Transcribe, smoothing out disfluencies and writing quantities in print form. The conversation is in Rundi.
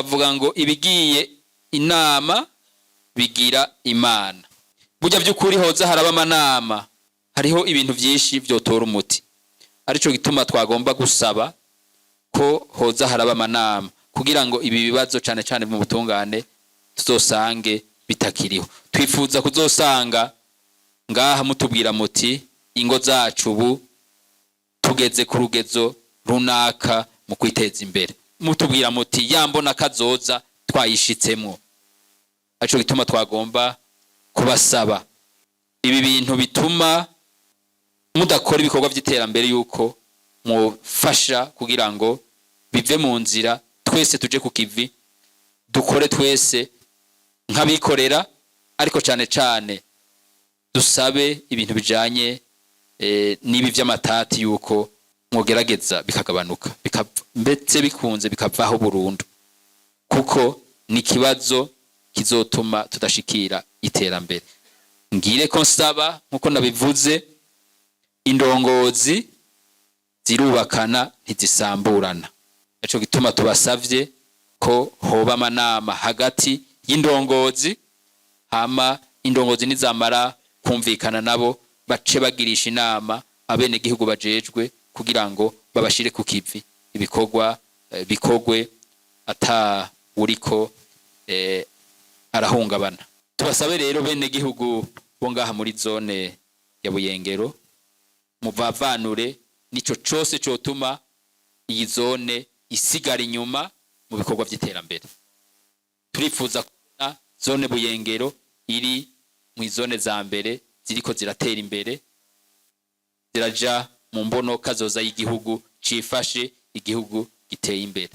bavuga ngo ibigiye inama bigira imana. Burya by'ukuri hoza haraba amanama, hariho ibintu byinshi byotora umuti. Arico gituma twagomba gusaba ko hoza haraba amanama kugira ngo ibi bibazo cyane cyane mu butungane tuzosange bitakiriho. Twifuza kuzosanga ngaha mutubwira muti ingo zacu ubu tugeze ku rugezo runaka mu kwiteza imbere. Mutubwira muti yambona kazoza twayishitsemo. Arico gituma twagomba kubasaba ibi bintu bituma mudakora ibikorwa by'iterambere yuko mufasha kugira ngo bive mu nzira, twese tuje ku kivi, dukore twese nk'abikorera, ariko cyane cyane dusabe ibintu bijanye n'ibi by'amatati yuko mwogerageza bikagabanuka, mbetse bikunze bikavaho burundu, kuko ni kibazo kizotuma tudashikira iterambere. Ngire ko nsaba nkuko nabivuze, indongozi zirubakana ntizisamburana. Ico gituma tubasavye ko hoba amanama hagati y'indongozi, hama indongozi nizamara kumvikana nabo bace bagirisha inama abene gihugu bajejwe kugira ngo babashire ku kivi, ibikorwa bikogwe ata uriko arahungabana. Tubasabe rero bene gihugu bo ngaha muri zone ya Buyengero, muvavanure nico cose cotuma iyi zone isigara inyuma mu bikorwa by'iterambere. Turifuza kubona zone Buyengero iri mu zone za mbere ziriko ziratera imbere, ziraja mu mbono kazoza y'igihugu, cifashe igihugu giteye imbere.